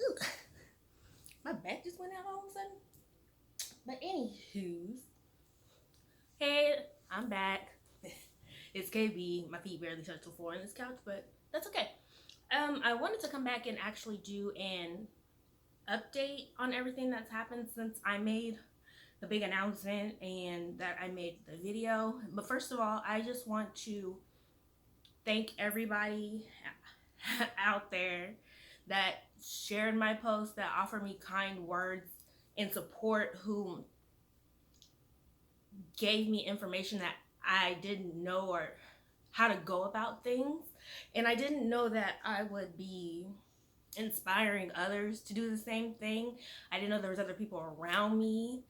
Ooh, my back just went out all of a sudden. But anywho's, hey, I'm back. It's KB. My feet barely touch the floor on this couch, but that's okay. I wanted to come back and actually do an update on everything that's happened since I made the big announcement and that I made the video. But first of all, I just want to thank everybody out there that shared my post, that offered me kind words and support, who gave me information that I didn't know or how to go about things. And I didn't know that I would be inspiring others to do the same thing. I didn't know there was other people around me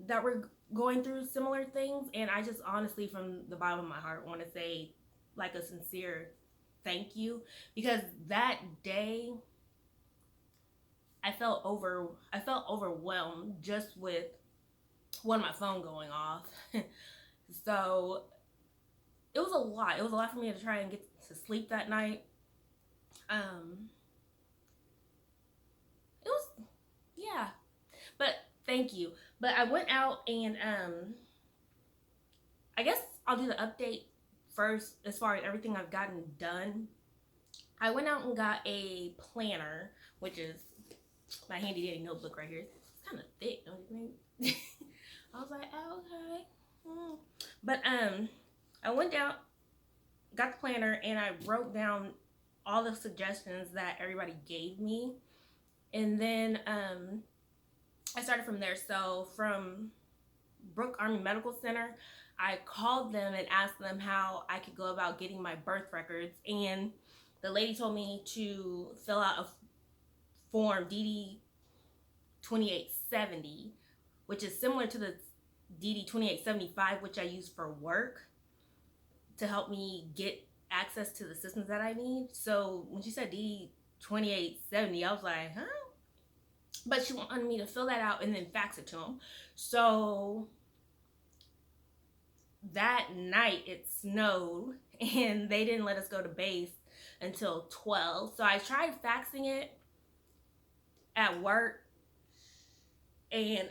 that were going through similar things. And I just honestly, from the bottom of my heart, want to say like a sincere thank you, because that day I felt overwhelmed just with my phone going off. So it was a lot. It was a lot for me to try and get to sleep that night. Um, it was, yeah. But thank you. But I went out and I guess I'll do the update first as far as everything I've gotten done. I went out and got a planner, which is my handy dandy notebook right here. It's kind of thick, don't you think? I was like, oh, okay. But I went down, got the planner, and I wrote down all the suggestions that everybody gave me, and then I started from there. So from Brooke Army Medical Center, I called them and asked them how I could go about getting my birth records, and the lady told me to fill out a form DD 2870, which is similar to the DD 2875, which I use for work to help me get access to the systems that I need. So when she said DD 2870, I was like, huh? But she wanted me to fill that out and then fax it to them. So that night it snowed and they didn't let us go to base until 12. So I tried faxing it at work, and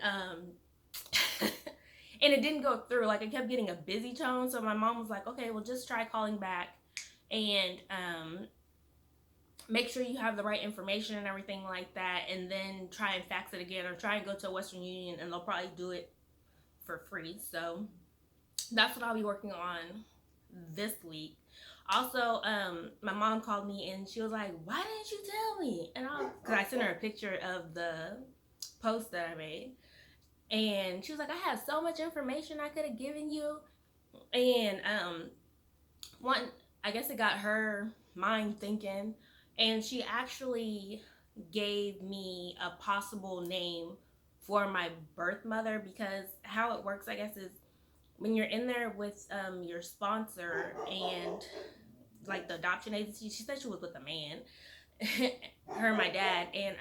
and it didn't go through. Like, I kept getting a busy tone. So my mom was like, okay, well, just try calling back and make sure you have the right information and everything like that, and then try and fax it again, or try and go to Western Union and they'll probably do it for free. So that's what I'll be working on this week. Also, my mom called me and she was like, why didn't you tell me? And because I sent her a picture of the post that I made, and she was like, I had so much information I could have given you. And one, I guess it got her mind thinking, and she actually gave me a possible name for my birth mother, because how it works, I guess, is when you're in there with your sponsor and like the adoption agency. She said she was with a man, her and my dad, and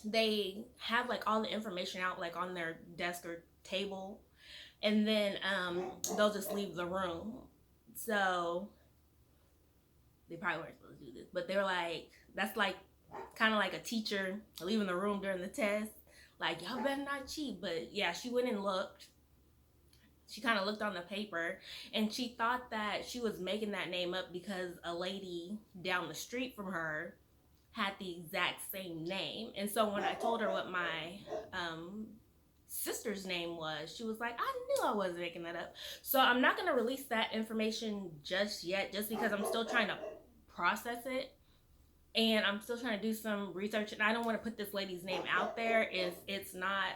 they have like all the information out like on their desk or table, and then they'll just leave the room. So they probably weren't supposed to do this, but they were like, that's like kind of like a teacher leaving the room during the test, like, y'all better not cheat. But yeah, she went and looked. She kind of looked on the paper, and she thought that she was making that name up because a lady down the street from her had the exact same name. And so when I told her what my sister's name was, she was like, I knew I wasn't making that up. So I'm not going to release that information just yet, just because I'm still trying to process it. And I'm still trying to do some research, and I don't want to put this lady's name out there if it's not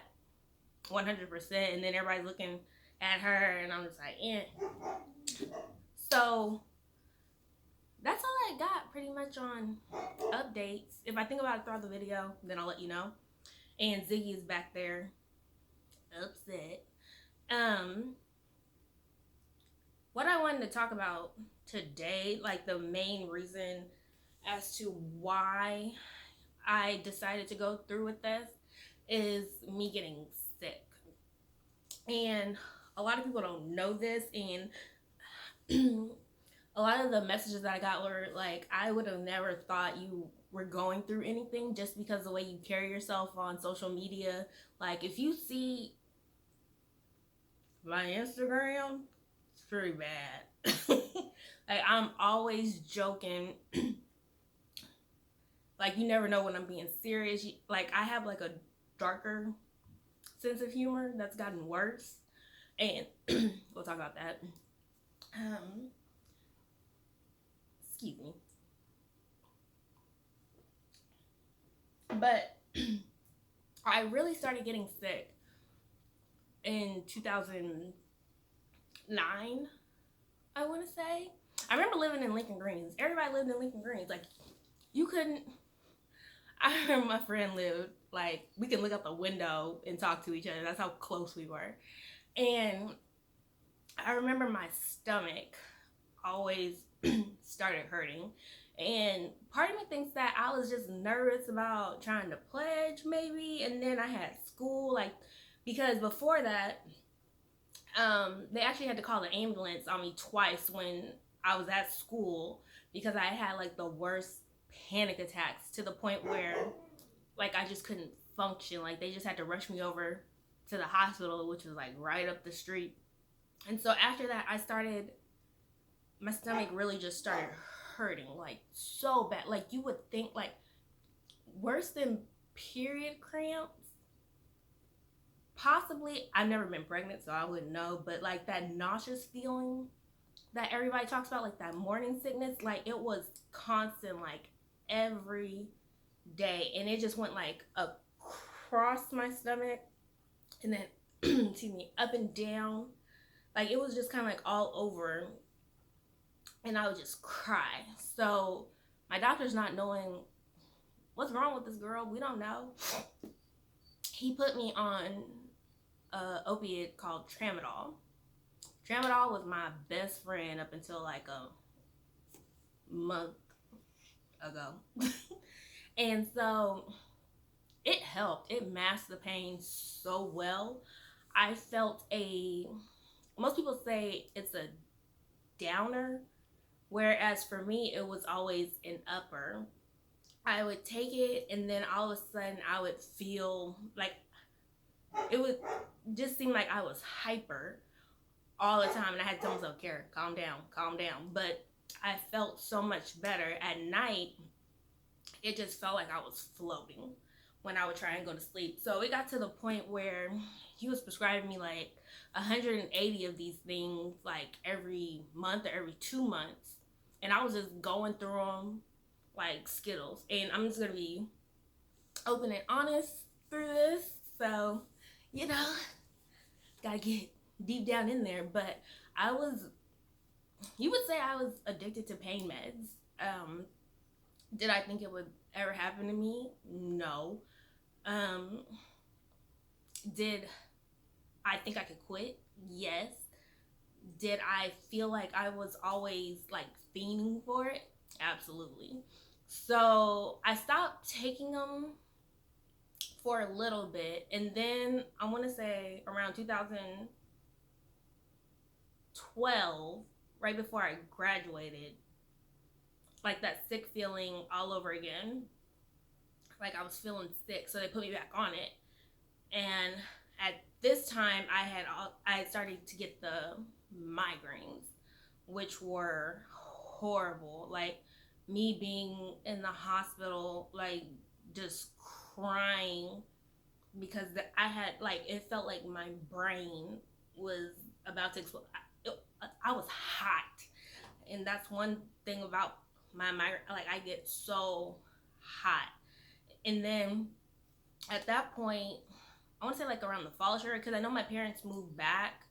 100%, and then everybody's looking at her, and I'm just like, eh. So that's all I got pretty much on updates. If I think about it throughout the video, then I'll let you know. And Ziggy is back there upset. What I wanted to talk about today, like the main reason as to why I decided to go through with this, is me getting sick. And a lot of people don't know this, and a lot of the messages that I got were like, I would have never thought you we're going through anything just because of the way you carry yourself on social media. Like, if you see my Instagram, it's pretty bad. Like, I'm always joking. Like, you never know when I'm being serious. Like, I have like a darker sense of humor that's gotten worse, and we'll talk about that. Excuse me. But I really started getting sick in 2009, I want to say. I remember living in Lincoln Greens. Everybody lived in Lincoln Greens. Like, you couldn't. I remember my friend lived, like, we could look out the window and talk to each other. That's how close we were. And I remember my stomach always started hurting. And part of me thinks that I was just nervous about trying to pledge, maybe. And then I had school, like, because before that, they actually had to call the ambulance on me twice when I was at school, because I had like the worst panic attacks, to the point where like I just couldn't function. Like, they just had to rush me over to the hospital, which was like right up the street. And so after that, my stomach really just started hurting, like so bad. Like, you would think like worse than period cramps. Possibly. I've never been pregnant, so I wouldn't know, but like that nauseous feeling that everybody talks about, like that morning sickness, like it was constant, like every day. And it just went like across my stomach, and then excuse me, up and down. Like, it was just kind of like all over, and I would just cry. So my doctor's not knowing what's wrong with this girl. We don't know. He put me on an opiate called Tramadol. Tramadol was my best friend up until like a month ago. And so it helped. It masked the pain so well. I felt most people say it's a downer, whereas for me, it was always an upper. I would take it, and then all of a sudden I would feel like it would just seem like I was hyper all the time, and I had to tell myself, Kara, calm down, calm down. But I felt so much better at night. It just felt like I was floating when I would try and go to sleep. So it got to the point where he was prescribing me like 180 of these things like every month or every 2 months, and I was just going through them like Skittles. And I'm just gonna be open and honest through this, so gotta get deep down in there. But you would say I was addicted to pain meds. Did I think it would ever happen to me? No. Did I think I could quit? Yes. Did I feel like I was always like fiending for it? Absolutely. So I stopped taking them for a little bit, and then I want to say around 2012, right before I graduated, like that sick feeling all over again. Like, I was feeling sick, so they put me back on it. And at this time, I had started to get the migraines, which were horrible. Like, me being in the hospital, like just crying, because I had like, it felt like my brain was about to explode. I was hot, and that's one thing about my migraine. Like, I get so hot. And then at that point, I want to say like around the fall year, because I know my parents moved back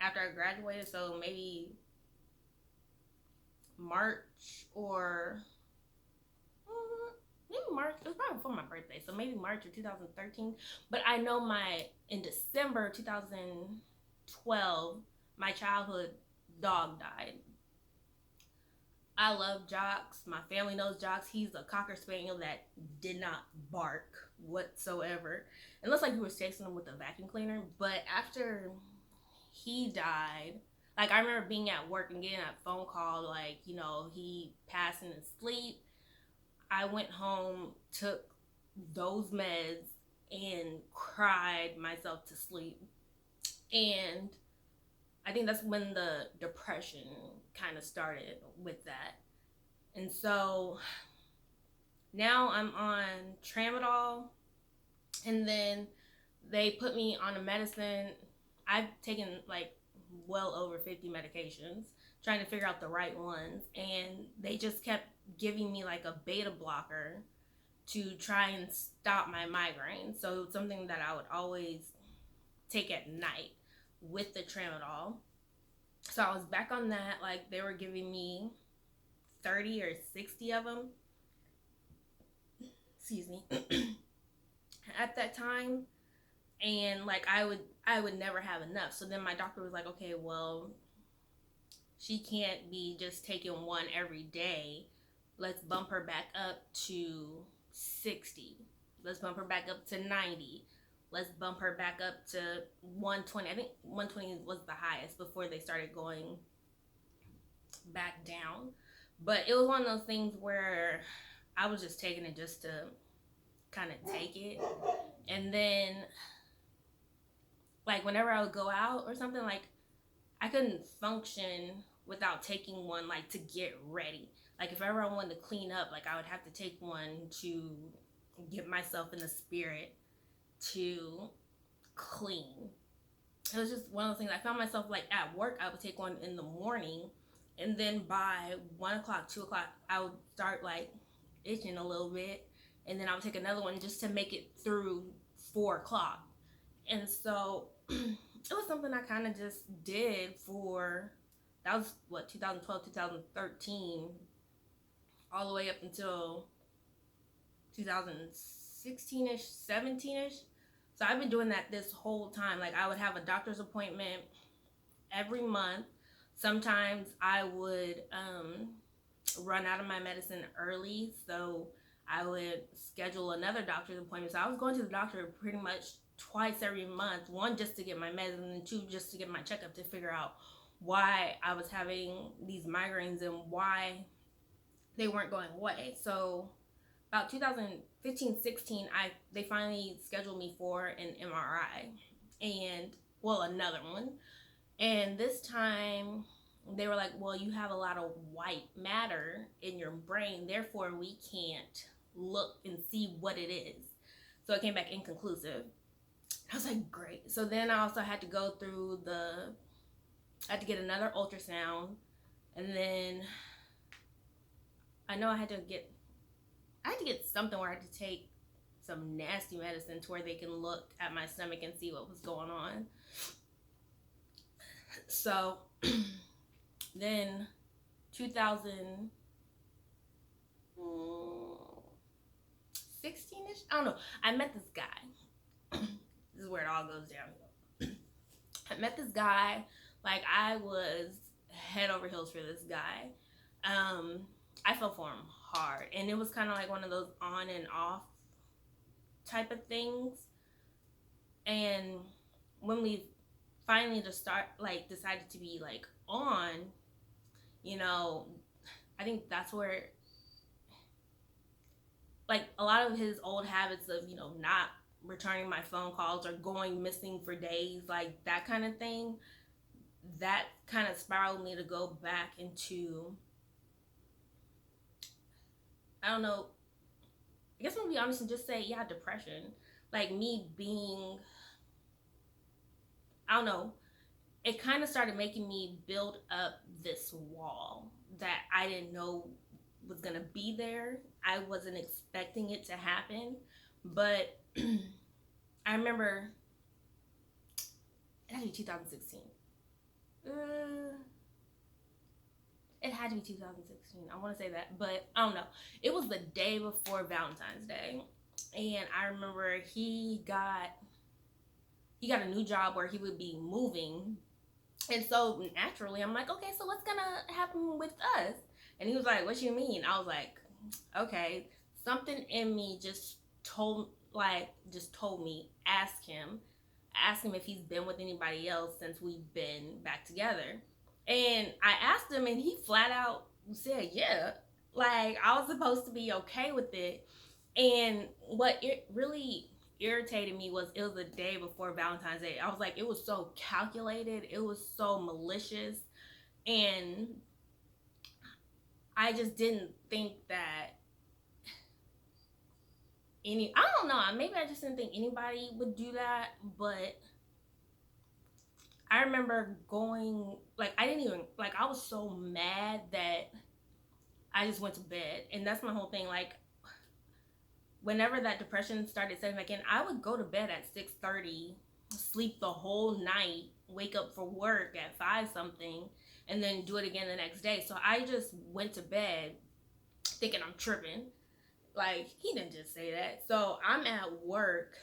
after I graduated, so maybe March or maybe March. It was probably before my birthday, so maybe March of 2013. But I know in December 2012, my childhood dog died. I love Jocks. My family knows Jocks. He's a Cocker Spaniel that did not bark whatsoever. It looks like he was chasing him with a vacuum cleaner. But after he died, like, I remember being at work and getting a phone call, like, he passed in his sleep. I went home, took those meds, and cried myself to sleep. And I think that's when the depression kind of started with that. And so now I'm on tramadol, and then they put me on a medicine. I've taken like well over 50 medications trying to figure out the right ones, and they just kept giving me like a beta blocker to try and stop my migraine. So it's something that I would always take at night with the tramadol. So I was back on that. Like they were giving me 30 or 60 of them. Excuse me. At that time, and like I would never have enough. So then my doctor was like, okay, well, she can't be just taking one every day. Let's bump her back up to 60. Let's bump her back up to 90. Let's bump her back up to 120. I think 120 was the highest before they started going back down. But it was one of those things where I was just taking it just to kind of take it. And then, like, whenever I would go out or something, like, I couldn't function without taking one, like, to get ready. Like, if ever I wanted to clean up, like, I would have to take one to get myself in the spirit to clean. It was just one of those things. I found myself, like, at work, I would take one in the morning, and then by 1 o'clock, 2 o'clock, I would start, like, itching a little bit, and then I would take another one just to make it through 4 o'clock. And so it was something I kind of just did for, that was what, 2012, 2013, all the way up until 2016-ish, 17-ish. So I've been doing that this whole time. Like, I would have a doctor's appointment every month. Sometimes I would run out of my medicine early, so I would schedule another doctor's appointment. So I was going to the doctor pretty much twice every month. One, just to get my medicine, and two, just to get my checkup to figure out why I was having these migraines and why they weren't going away. So about 2015-16, they finally scheduled me for an MRI, and well, another one. And this time they were like, well, you have a lot of white matter in your brain, therefore we can't look and see what it is. So it came back inconclusive. I was like, great. So then I also had to go through I had to get another ultrasound, and then I know I had to get something where I had to take some nasty medicine to where they can look at my stomach and see what was going on. So then 2016-ish, I don't know, I met this guy. This is where it all goes down. I met this guy, like I was head over heels for this guy. I fell for him hard, and it was kind of like one of those on and off type of things. And when we finally decided to be like on, you know, I think that's where like a lot of his old habits of, you know, not returning my phone calls or going missing for days, like that kind of thing, that kind of spiraled me to go back into, I don't know, I guess I'm gonna be honest and just say, yeah, depression. Like me being, I don't know, it kind of started making me build up this wall that I didn't know was gonna be there. I wasn't expecting it to happen, but I remember it had to be 2016. It had to be 2016. I want to say that, but I don't know. It was the day before Valentine's Day, and I remember he got a new job where he would be moving, and so naturally I'm like, okay, so what's gonna happen with us? And he was like, what you mean? I was like, okay, something in me just told me, ask him if he's been with anybody else since we've been back together. And I asked him, and he flat out said, yeah. Like, I was supposed to be okay with it. And what it really irritated me was it was the day before Valentine's Day. I was like, it was so calculated, it was so malicious, and I just didn't think that I don't know, maybe I just didn't think anybody would do that, but I remember going, like, I didn't even, like, I was so mad that I just went to bed. And that's my whole thing. Like, whenever that depression started setting back in, I would go to bed at 6:30, sleep the whole night, wake up for work at 5 something, and then do it again the next day. So I just went to bed thinking I'm tripping. Like, he didn't just say that. So I'm at work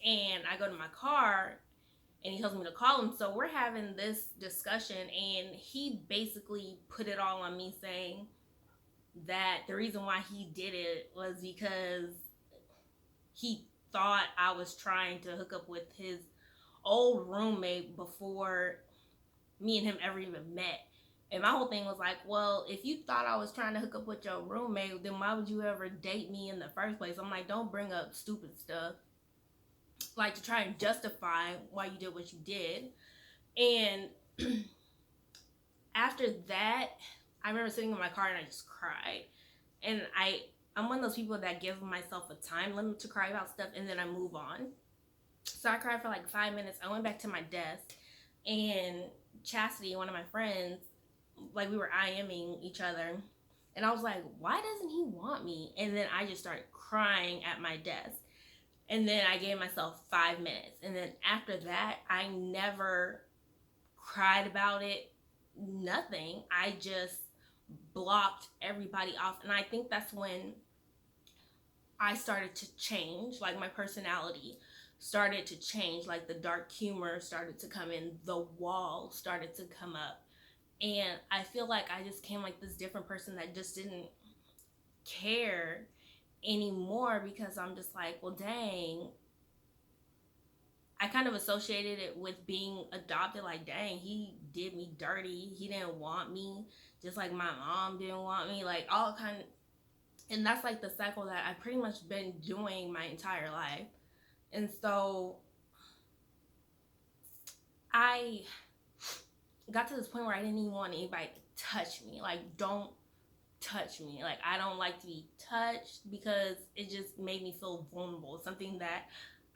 and I go to my car and he tells me to call him. So we're having this discussion and he basically put it all on me, saying that the reason why he did it was because he thought I was trying to hook up with his old roommate before me and him ever even met. And my whole thing was like, well, if you thought I was trying to hook up with your roommate, then why would you ever date me in the first place? I'm like, don't bring up stupid stuff, like, to try and justify why you did what you did. And after that, I remember sitting in my car and I just cried. And I'm one of those people that give myself a time limit to cry about stuff and then I move on. So I cried for like 5 minutes. I went back to my desk and Chastity, one of my friends, like, we were IMing each other. And I was like, why doesn't he want me? And then I just started crying at my desk. And then I gave myself 5 minutes. And then after that, I never cried about it. Nothing. I just blocked everybody off. And I think that's when I started to change. Like, my personality started to change. Like, the dark humor started to come in. The wall started to come up. And I feel like I just came like this different person that just didn't care anymore, because I'm just like, well, dang. I kind of associated it with being adopted. Like, dang, he did me dirty. He didn't want me, just like my mom didn't want me. Like, all kind of, and that's like the cycle that I've pretty much been doing my entire life. And so I got to this point where I didn't even want anybody to touch me. Like, don't touch me. Like, I don't like to be touched because it just made me feel vulnerable. Something that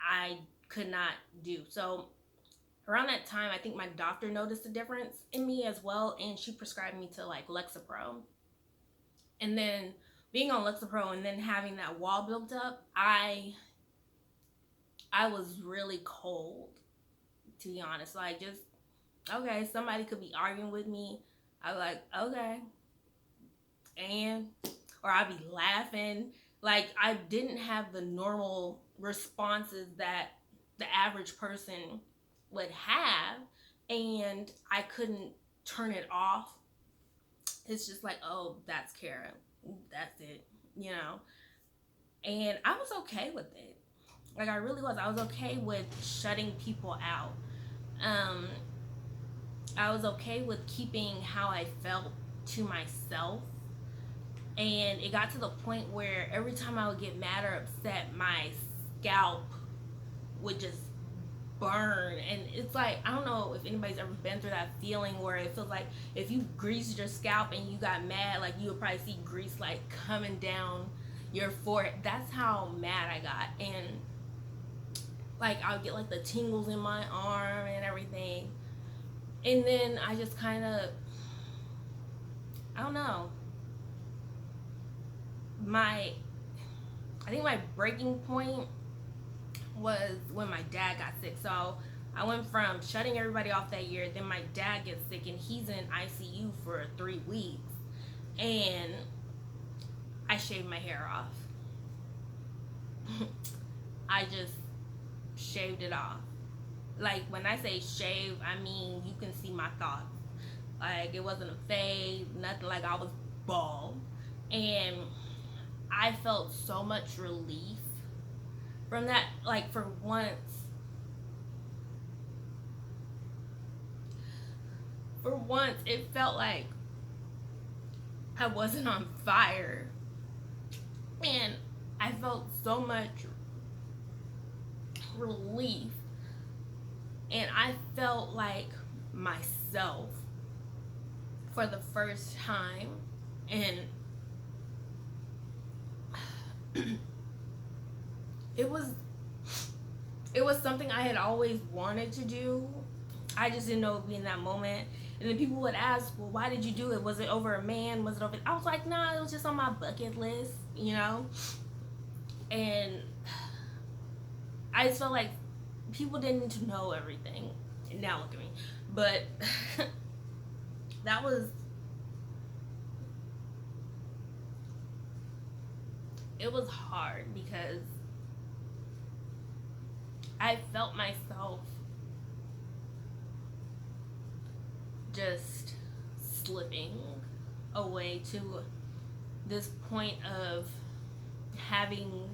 I could not do. So around that time, I think my doctor noticed a difference in me as well, and she prescribed me to like Lexapro. And then being on Lexapro and then having that wall built up, I was really cold, to be honest. Like, just, okay, somebody could be arguing with me. I was like, okay, and, or I'd be laughing. Like, I didn't have the normal responses that the average person would have, and I couldn't turn it off. It's just like, oh, that's Kara, that's it, you know. And I was okay with it. Like, I really was. I was okay with shutting people out. um I was okay with keeping how I felt to myself. And it got to the point where every time I would get mad or upset, my scalp would just burn. And it's like, I don't know if anybody's ever been through that feeling where it feels like if you greased your scalp and you got mad, like, you would probably see grease like coming down your forehead. That's how mad I got. And like, I would get like the tingles in my arm and everything. And then I just kind of, I don't know, I think my breaking point was when my dad got sick. So I went from shutting everybody off that year, then my dad gets sick and he's in ICU for 3 weeks, and I shaved my hair off. I just shaved it off. Like, when I say shave, I mean you can see my thoughts. Like, it wasn't a fade, nothing. Like, I was bald. And I felt so much relief from that. Like, for once it felt like I wasn't on fire. And I felt so much relief. And I felt like myself for the first time. And it was something I had always wanted to do. I just didn't know it would be in that moment. And then people would ask, well, why did you do it? Was it over a man? Was it over... I was like, nah, it was just on my bucket list, you know? And I just felt like people didn't need to know everything. And now look at me. But that was... It was hard because I felt myself just slipping away to this point of having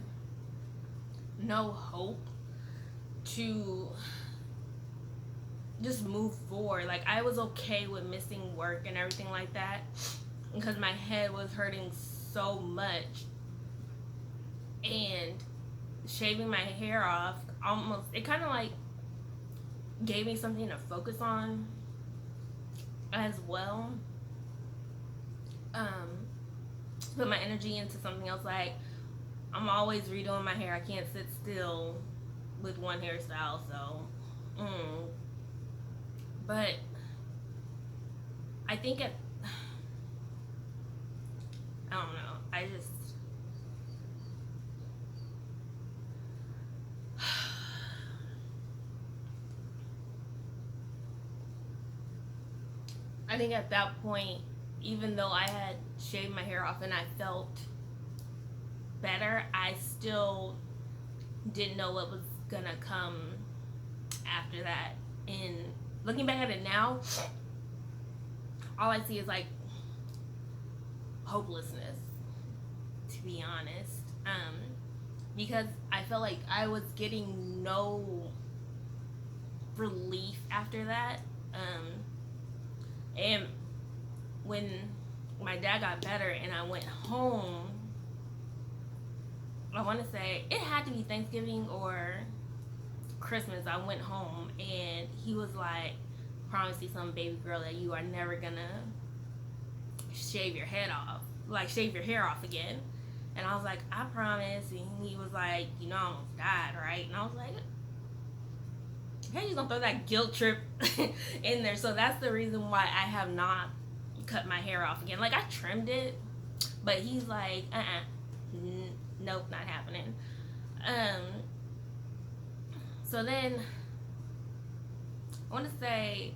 no hope to just move forward. Like, I was okay with missing work and everything like that because my head was hurting so much, and shaving my hair off almost, it kind of like gave me something to focus on as well. Put my energy into something else. Like, I'm always redoing my hair. I can't sit still with one hairstyle. So but I think I don't know, I think at that point, even though I had shaved my hair off and I felt better, I still didn't know what was gonna come after that. And looking back at it now, all I see is like hopelessness, to be honest. Because I felt like I was getting no relief after that. And when my dad got better and I went home, I want to say it had to be Thanksgiving or Christmas. I went home and he was like, promise you something, baby girl, that you are never gonna shave your head off, like shave your hair off again. And I was like, I promise. And he was like, you know, I almost died, right? And I was like, hey, you gonna throw that guilt trip in there. So that's the reason why I have not cut my hair off again. Like, I trimmed it, but he's like, nope, not happening. So then I want to say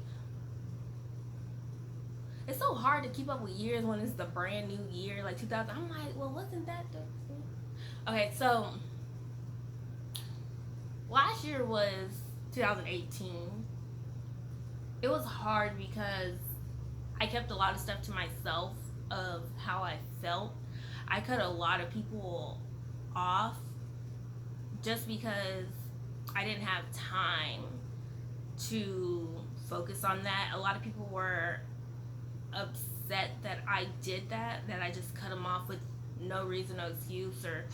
it's so hard to keep up with years when it's the brand new year, like 2000. I'm like, well, wasn't that the... Okay, so last year was 2018. It was hard because I kept a lot of stuff to myself of how I felt. I cut a lot of people off just because I didn't have time to focus on that. A lot of people were upset that I did that I just cut them off with no reason, no excuse or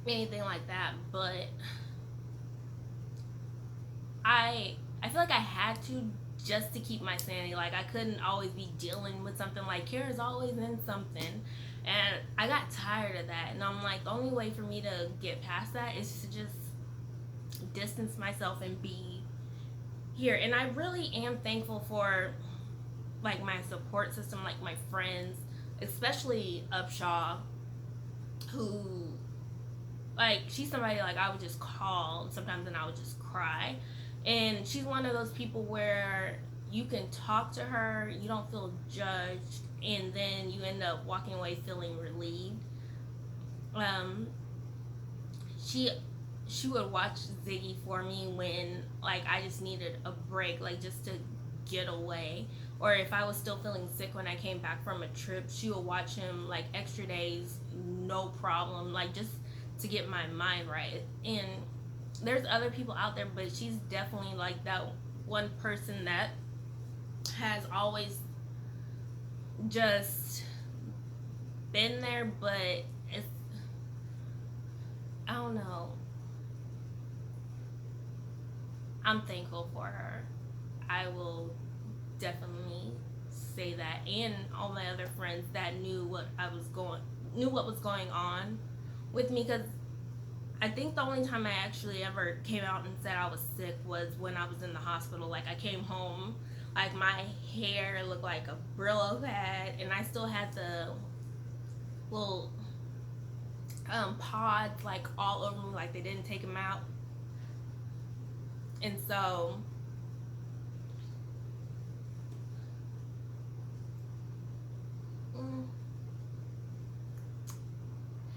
anything like that. But I feel like I had to, just to keep my sanity. Like, I couldn't always be dealing with something. Like, Kara's always in something, and I got tired of that. And I'm like, the only way for me to get past that is to just distance myself and be here. And I really am thankful for like my support system, like my friends, especially Upshaw, who, like, she's somebody like I would just call sometimes and I would just cry. And she's one of those people where you can talk to her, you don't feel judged, and then you end up walking away feeling relieved. She would watch Ziggy for me when, like, I just needed a break, like, just to get away. Or if I was still feeling sick when I came back from a trip, she would watch him, like, extra days, no problem, like, just to get my mind right. And there's other people out there, but she's definitely, like, that one person that has always just been there, but it's, I don't know. I'm thankful for her. I will definitely say that, and all my other friends that knew what was going on with me, because I think the only time I actually ever came out and said I was sick was when I was in the hospital. Like, I came home, like my hair looked like a Brillo pad, and I still had the little pods like all over me, like they didn't take them out. And so mm,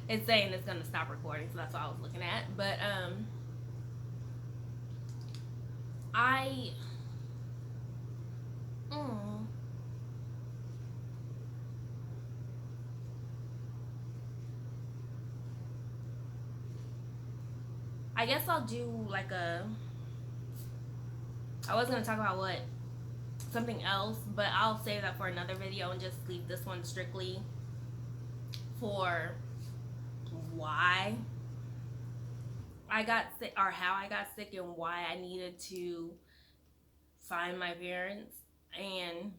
it's saying it's gonna stop recording, so that's what I was looking at. But I mm, I guess I'll do like a. I was gonna talk about what something else, but I'll save that for another video and just leave this one strictly for why I got sick, or how I got sick, and why I needed to find my parents. And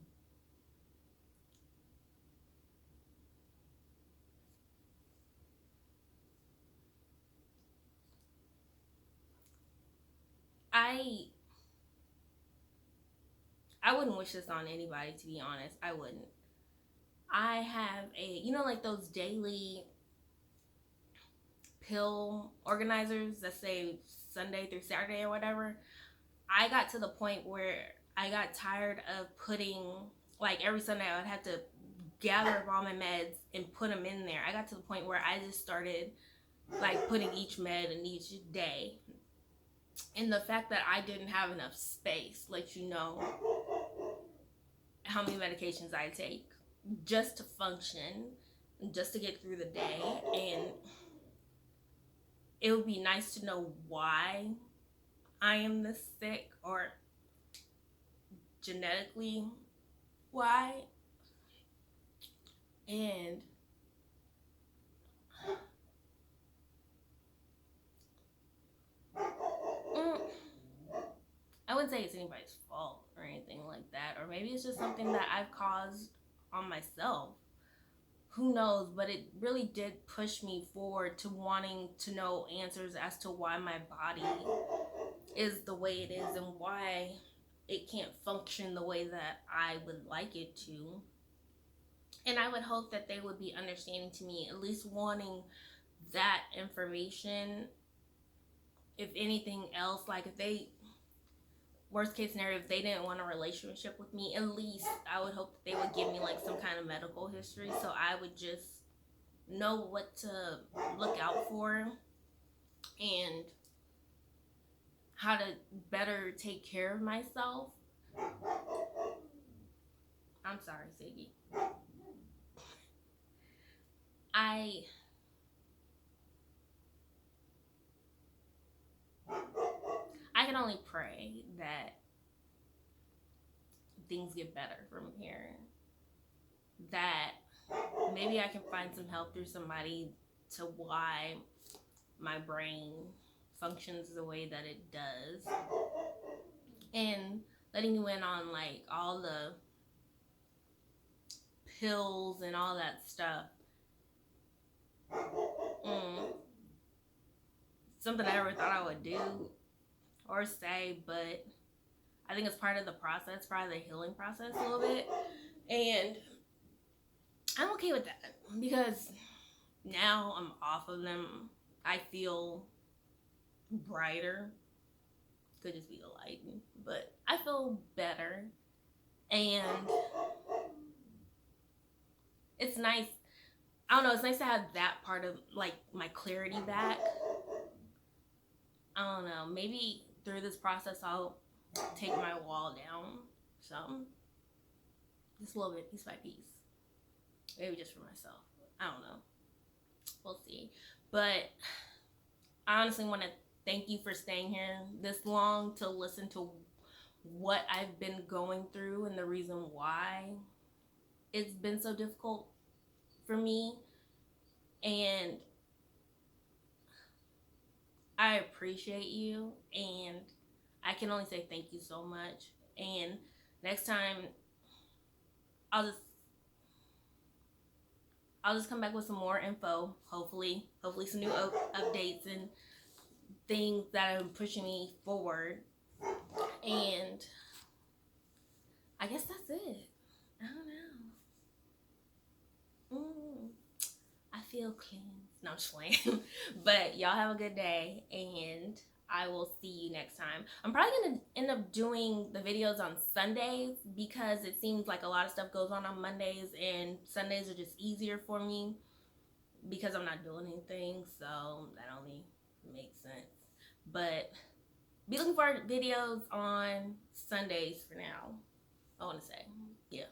I I wouldn't wish this on anybody, to be honest. I wouldn't. I have like those daily pill organizers that say Sunday through Saturday or whatever. I got to the point where I got tired of putting, like, every Sunday I would have to gather up all my meds and put them in there. I got to the point where I just started like putting each med in each day. And the fact that I didn't have enough space lets you know how many medications I take just to function, just to get through the day. And it would be nice to know why I am this sick, or genetically why. And I wouldn't say it's anybody's fault or anything like that, or maybe it's just something that I've caused on myself. Who knows? But it really did push me forward to wanting to know answers as to why my body is the way it is and why it can't function the way that I would like it to. And I would hope that they would be understanding to me, at least wanting that information. If anything else, like, if they, worst case scenario, if they didn't want a relationship with me, at least I would hope that they would give me like some kind of medical history, so I would just know what to look out for and how to better take care of myself. I'm sorry, Siggy. I can only pray that things get better from here. That maybe I can find some help through somebody to why my brain functions the way that it does. And letting you in on like all the pills and all that stuff. Something I never thought I would do or say, but I think it's part of the process, part of the healing process a little bit. And I'm okay with that because now I'm off of them. I feel brighter. Could just be the lighting, but I feel better. And it's nice. I don't know, it's nice to have that part of like my clarity back. I don't know, maybe through this process I'll take my wall down some, just a little bit, piece by piece, maybe just for myself. I don't know, we'll see. But I honestly want to thank you for staying here this long to listen to what I've been going through and the reason why. it's been so difficult for me, and I appreciate you, and I can only say thank you so much. And next time, I'll just come back with some more info. Hopefully some new updates and things that are pushing me forward. And I guess that's it. I don't know. I feel cleansed. No, I'm just playing. But y'all have a good day, and I will see you next time. I'm probably gonna end up doing the videos on Sundays because it seems like a lot of stuff goes on Mondays, and Sundays are just easier for me because I'm not doing anything, so that only makes sense. But be looking for videos on Sundays for now, I want to say. Yeah.